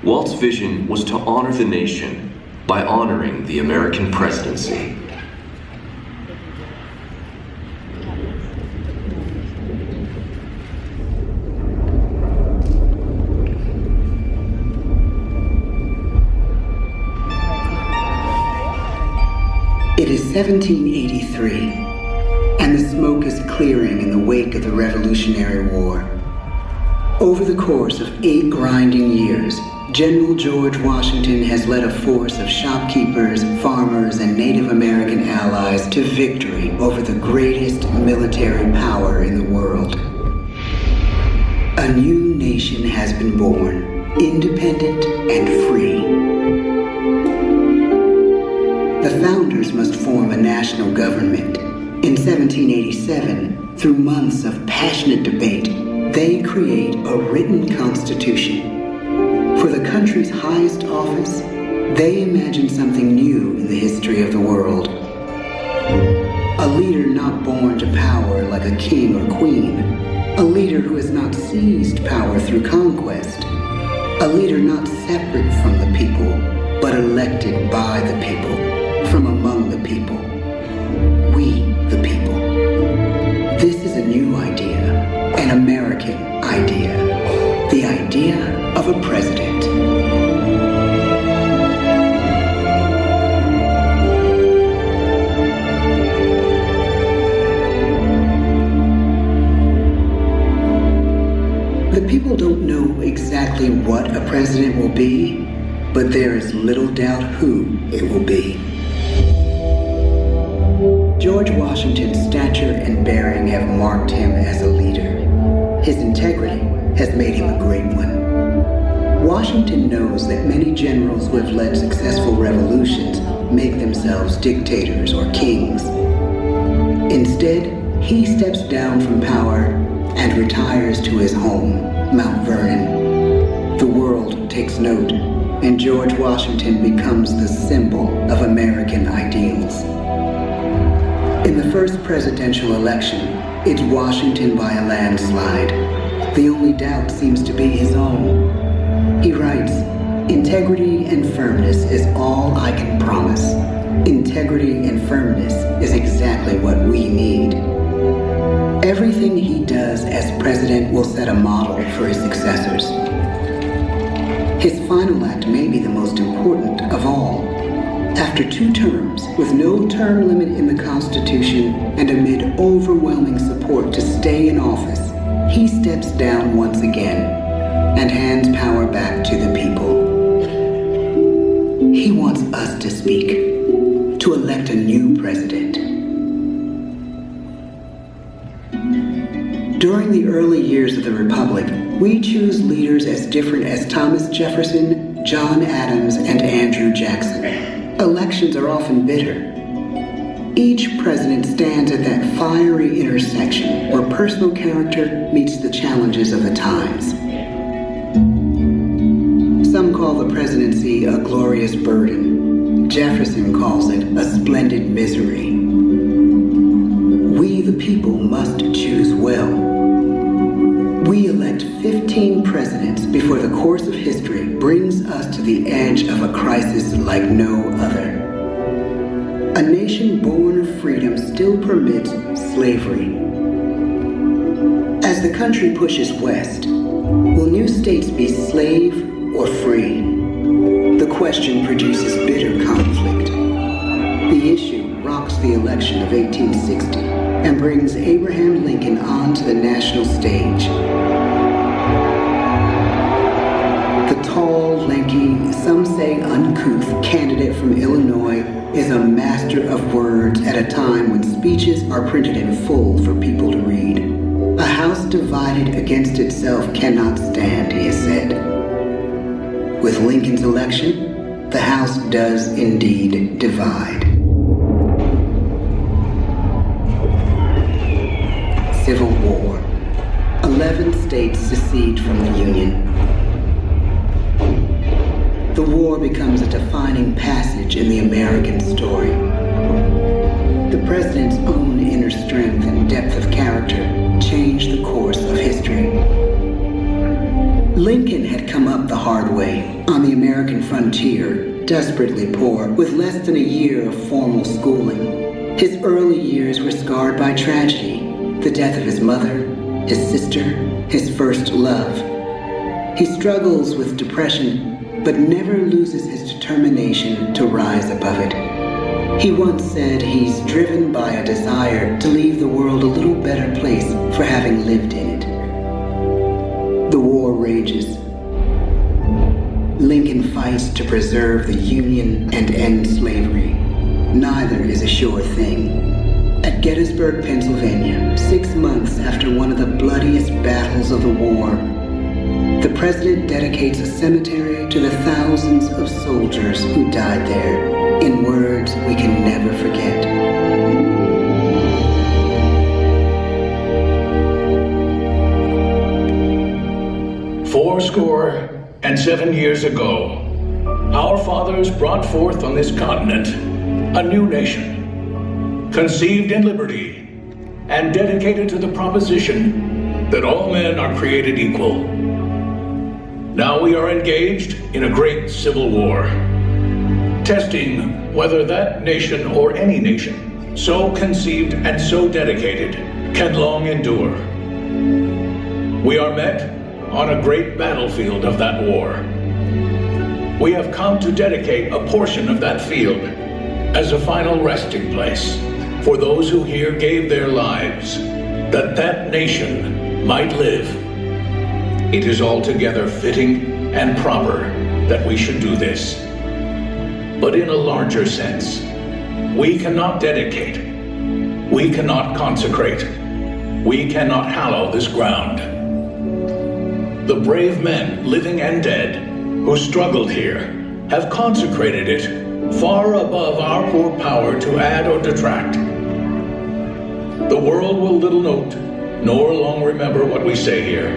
Walt's vision was to honor the nation by honoring the American presidency. It is 1783, and the smoke is clearing in the wake of the Revolutionary War. Over the course of 8 grinding years, General George Washington has led a force of shopkeepers, farmers, and Native American allies to victory over the greatest military power in the world. A new nation has been born, independent and free. The founders must form a national government. In 1787, through months of passionate debate, they create a written constitution. For the country's highest office, they imagine something new in the history of the world. A leader not born to power like a king or queen. A leader who has not seized power through conquest. A leader not separate from the people, but elected by the people, from among the people. We, the people. This is a new idea, an American idea. The idea of a president. The people don't know exactly what a president will be, but there is little doubt who it will be. George Washington's stature and bearing have marked him as a leader. His integrity has made him a great one. Washington knows that many generals who have led successful revolutions make themselves dictators or kings. Instead, he steps down from power and retires to his home, Mount Vernon. The world takes note, and George Washington becomes the symbol of American ideals. In the first presidential election, it's Washington by a landslide. The only doubt seems to be his own. He writes, "Integrity and firmness is all I can promise. Integrity and firmness is exactly what we need." Everything he does as president will set a model for his successors. His final act may be the most important of all. After 2 terms, with no term limit in the Constitution and amid overwhelming support to stay in office, he steps down once again and hands power back to the people. He wants us to speak, to elect a new president. During the early years of the Republic, we choose leaders as different as Thomas Jefferson, John Adams, and Andrew Jackson. Elections are often bitter. Each president stands at that fiery intersection where personal character meets the challenges of the times. Some call the presidency a glorious burden. Jefferson calls it a splendid misery. We, the people, must choose well. We elect 15 presidents before the course of history brings us to the edge of a crisis like no other. A nation born of freedom still permits slavery. As the country pushes west, will new states be slave or free? The question produces bitter conflict. The issue rocks the election of 1860 and brings Abraham Lincoln onto the national stage. The tall, lanky, some say uncouth candidate from Illinois is a master of words at a time when speeches are printed in full for people to read. A house divided against itself cannot stand, he has said. With Lincoln's election, the House does indeed divide. Civil War. 11 states secede from the Union. The war becomes a defining passage in the American story. The president's own inner strength and depth of character change the course of history. Lincoln had come up the hard way, on the American frontier, desperately poor, with less than a year of formal schooling. His early years were scarred by tragedy, the death of his mother, his sister, his first love. He struggles with depression, but never loses his determination to rise above it. He once said he's driven by a desire to leave the world a little better place for having lived in it. The war rages. Lincoln fights to preserve the Union and end slavery. Neither is a sure thing. At Gettysburg, Pennsylvania, 6 months after one of the bloodiest battles of the war, the president dedicates a cemetery to the thousands of soldiers who died there, in words we can never forget. "Fourscore-and-7 years ago, our fathers brought forth on this continent a new nation, conceived in liberty and dedicated to the proposition that all men are created equal. Now we are engaged in a great civil war, testing whether that nation or any nation, so conceived and so dedicated, can long endure. We are met on a great battlefield of that war. We have come to dedicate a portion of that field as a final resting place for those who here gave their lives, that that nation might live. It is altogether fitting and proper that we should do this. But in a larger sense, we cannot dedicate, we cannot consecrate, we cannot hallow this ground. The brave men, living and dead, who struggled here, have consecrated it far above our poor power to add or detract. The world will little note, nor long remember what we say here,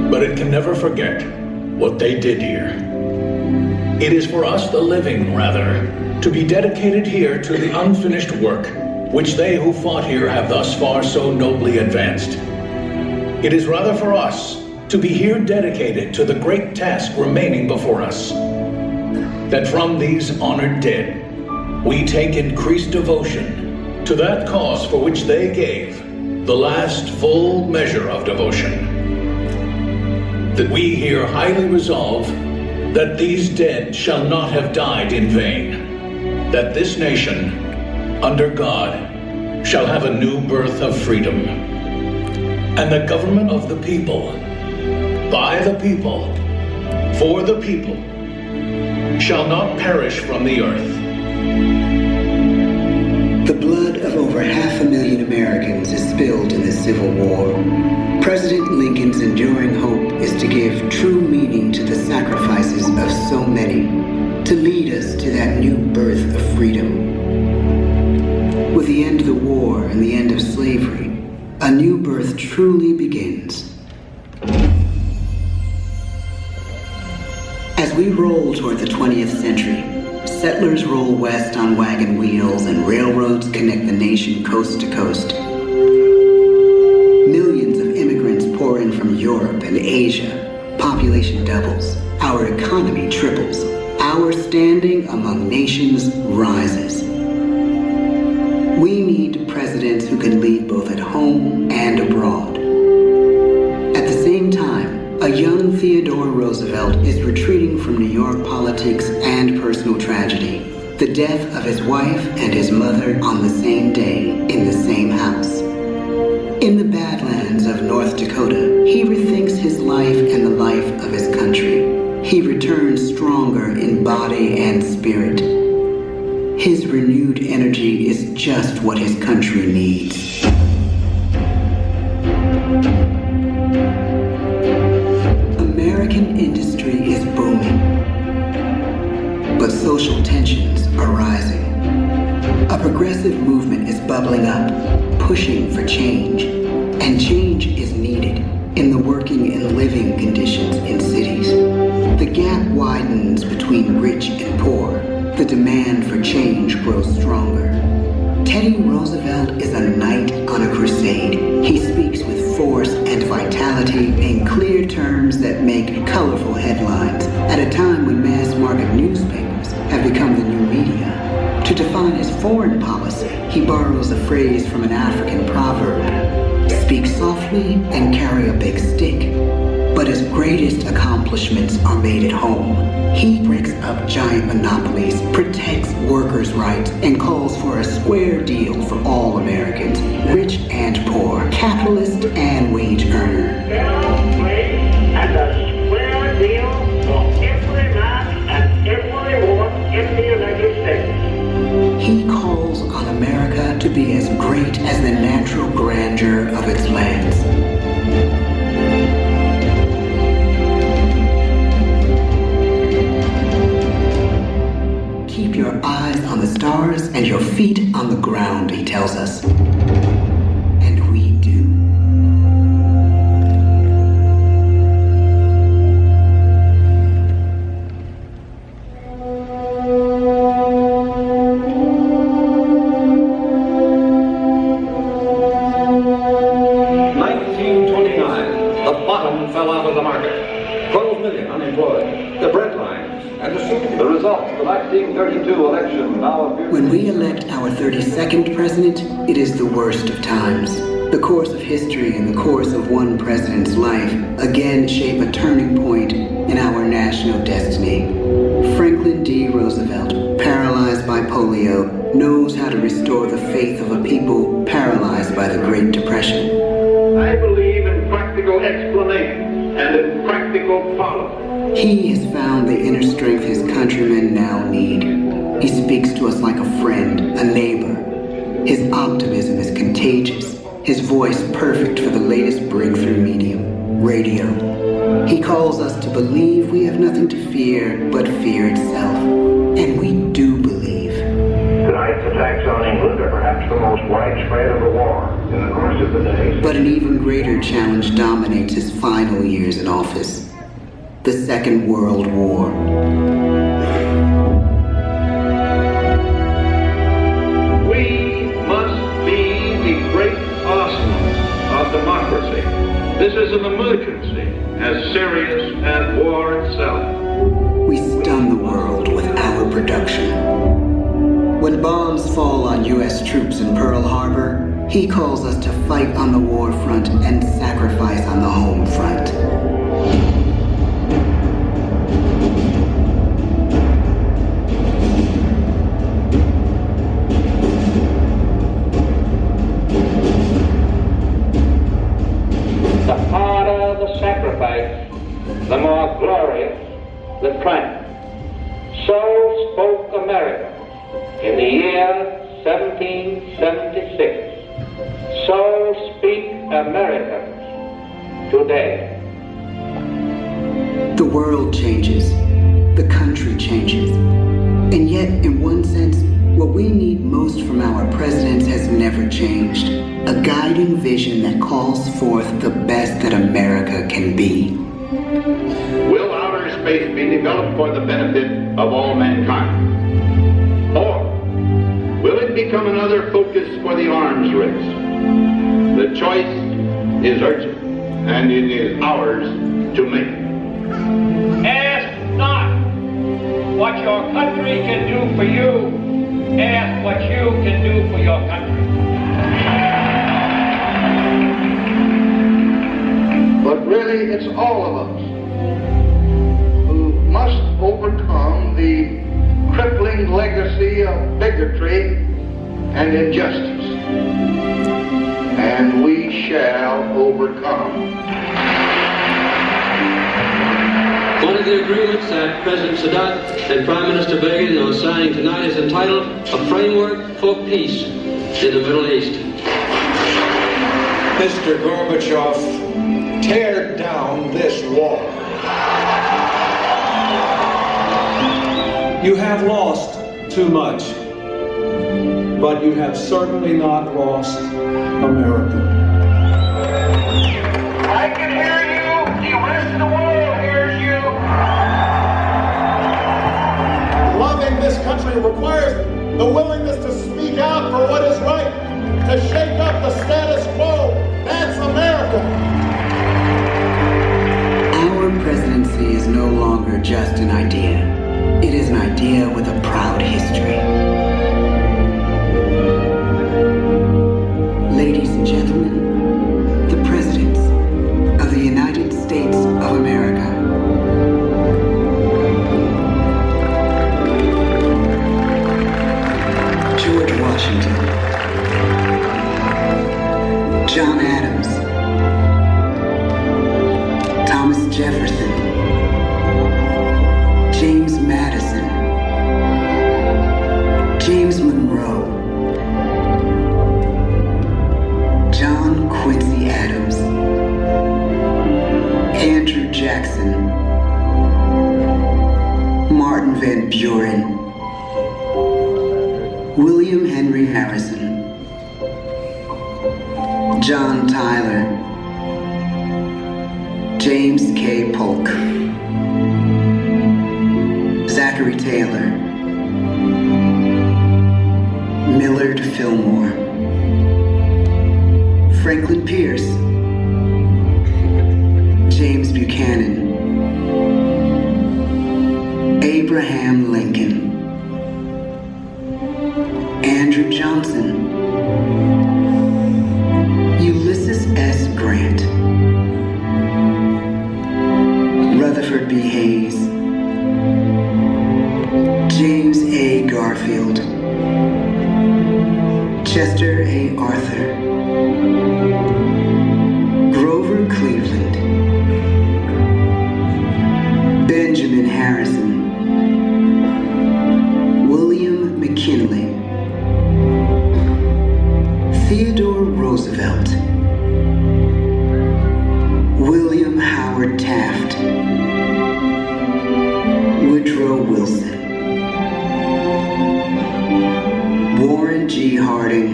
but it can never forget what they did here. It is for us, the living, rather, to be dedicated here to the unfinished work which they who fought here have thus far so nobly advanced. It is rather for us to be here dedicated to the great task remaining before us, that from these honored dead we take increased devotion to that cause for which they gave the last full measure of devotion. That we here highly resolve that these dead shall not have died in vain, that this nation, under God, shall have a new birth of freedom, and the government of the people, by the people, for the people, shall not perish from the earth. The blood of over 500,000 Americans is spilled in the Civil War. President Lincoln's enduring hope is to give true meaning to the sacrifices of so many, to lead us to that new birth of freedom. With the end of the war and the end of slavery, a new birth truly begins. As we roll toward the 20th century, settlers roll west on wagon wheels and railroads connect the nation coast to coast. Millions of immigrants pour in from Europe and Asia. Population doubles. Our economy triples. Our standing among nations rises. We need presidents who can lead both at home and abroad. At the same time, a young Theodore Roosevelt is retreating from New York politics and personal tragedy. The death of his wife and his mother on the same day in the same house. In the Badlands of North Dakota, he rethinks his life and the life of his country. He returns stronger in body and spirit. His renewed energy is just what his country needs. American industry is booming, but social tensions are rising. A progressive movement is bubbling up, pushing for change, and change is needed in the working and living conditions in cities. The gap widens between rich and poor. The demand for change grows stronger. Teddy Roosevelt is a knight on a crusade. He speaks with force and vitality in clear terms that make colorful headlines at a time when mass market newspapers have become the new media. To define his foreign policy, he borrows a phrase from an African proverb: speak softly and carry a big stick. But his greatest accomplishments are made at home. He breaks up giant monopolies, protects workers' rights, and calls for a square deal for all Americans, rich and poor, capitalist and wage earner. Fair play and a square deal for every man and every woman in the United States. He calls on America to be as great as the natural grandeur of its lands. Keep your eyes on the stars and your feet on the ground, he tells us. And we do. The bottom fell out of the market. 12 million unemployed. The bread lines and the soup. The results of the 1932 election now appear. When we elect our 32nd president, it is the worst of times. The course of history and the course of one president's life again shape a turning point in our national destiny. Franklin D. Roosevelt, paralyzed by polio, knows how to restore the faith of a people paralyzed by the Great Depression. I believe in practical explanation and in practical policy. He has found the inner strength his countrymen now need. He speaks to us like a friend, a neighbor. His optimism is contagious, his voice perfect for the latest breakthrough medium, radio. He calls us to believe we have nothing to fear but fear itself. And we do believe. Tonight's attacks on England are perhaps the most widespread of the war in the course of the day. But an even greater challenge dominates his final years in office: the Second World War. We must be the great arsenal of democracy. This is an emergency as serious as war itself. We stun the world with our production. When bombs fall on U.S. troops in Pearl Harbor, he calls us to fight on the war front and sacrifice on the home front. The harder the sacrifice, the more glorious the triumph. So spoke America in the year 1776. So speak Americans today. The world changes. The country changes. And yet, in one sense, what we need most from our presidents has never changed. A guiding vision that calls forth the best that America can be. Will outer space be developed for the benefit of all mankind? Or will it become another focus for the arms race? The choice is urgent, and it is ours to make. Ask not what your country can do for you. Ask what you can do for your country. But really, it's all of us who must overcome the crippling legacy of bigotry and injustice. And we shall overcome. One of the agreements that President Sadat and Prime Minister Begin are signing tonight is entitled A Framework for Peace in the Middle East. Mr. Gorbachev, tear down this wall. You have lost too much, but you have certainly not lost America. I can hear you. The rest of the world hears you. Loving this country requires the willingness to speak speak out for what is right, to shake up the status quo. That's America. Our presidency is no longer just an idea. It is an idea with a proud history. Ladies and gentlemen, the presidents of the United States of America. George Washington, John Adams, Thomas Jefferson, James Madison, James Monroe, John Quincy Adams, Andrew Jackson, Martin Van Buren, William Henry Harrison, John Tyler, James K. Polk, Zachary Taylor, Millard Fillmore, Franklin Pierce, James Buchanan, Abraham Lincoln, Andrew Johnson, Ulysses S. Grant, Rutherford B. Hayes, James A. Garfield, Chester A. Arthur, Grover Cleveland, Benjamin Harrison, William McKinley, Theodore Roosevelt, William Howard Taft, Woodrow Wilson, Warren G. Harding,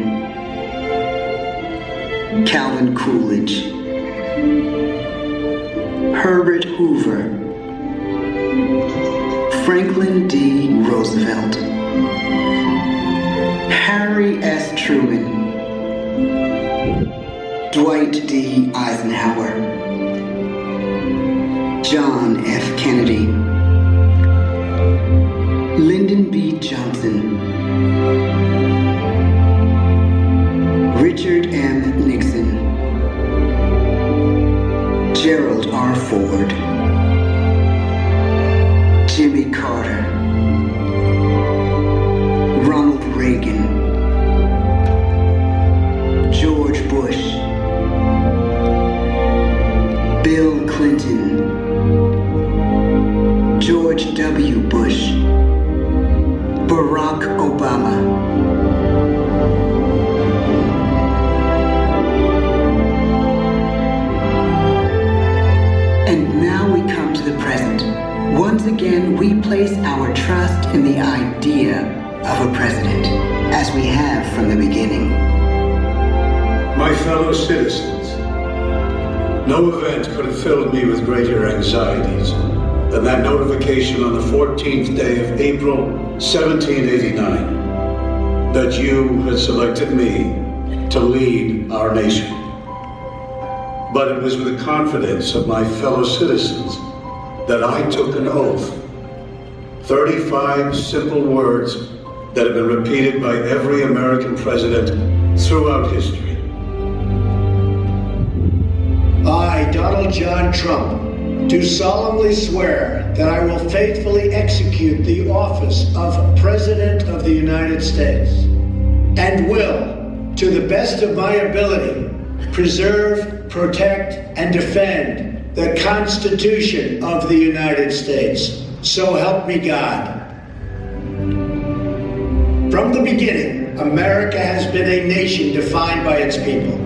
Calvin Coolidge, Herbert Hoover, Franklin D. Roosevelt, Harry S. Truman, Dwight D. Eisenhower, John F. Kennedy, Lyndon B. Johnson, Richard M. Nixon, Gerald R. Ford, Jimmy Carter, Ronald Reagan, George Bush, Bill Clinton, George W. Bush, Barack Obama, and now we come to the present. Once again, we place our trust in the idea of a president, as we have from the beginning. My fellow citizens, no event could have filled me with greater anxieties than that notification on the 14th day of April, 1789, that you had selected me to lead our nation. But it was with the confidence of my fellow citizens that I took an oath. 35 simple words that have been repeated by every American president throughout history. I, Donald John Trump, do solemnly swear that I will faithfully execute the office of President of the United States and will, to the best of my ability, preserve, protect, and defend the Constitution of the United States. So help me God. From the beginning, America has been a nation defined by its people.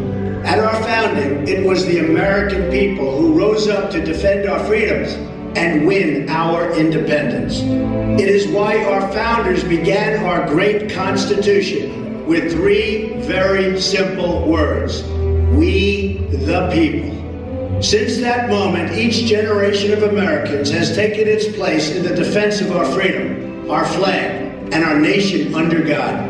At our founding, it was the American people who rose up to defend our freedoms and win our independence. It is why our founders began our great Constitution with 3 very simple words: we the people. Since that moment, each generation of Americans has taken its place in the defense of our freedom, our flag, and our nation under God.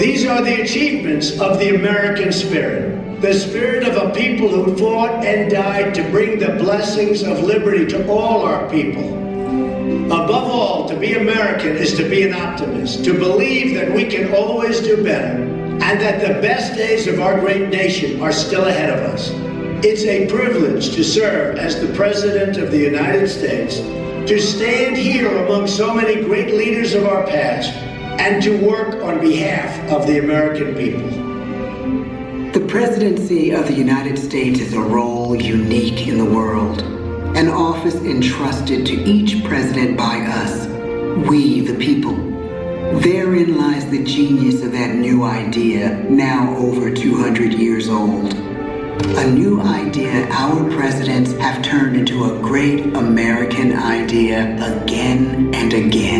These are the achievements of the American spirit, the spirit of a people who fought and died to bring the blessings of liberty to all our people. Above all, to be American is to be an optimist, to believe that we can always do better, and that the best days of our great nation are still ahead of us. It's a privilege to serve as the President of the United States, to stand here among so many great leaders of our past, and to work on behalf of the American people. The presidency of the United States is a role unique in the world, an office entrusted to each president by us, we the people. Therein lies the genius of that new idea, now over 200 years old. A new idea our presidents have turned into a great American idea again and again.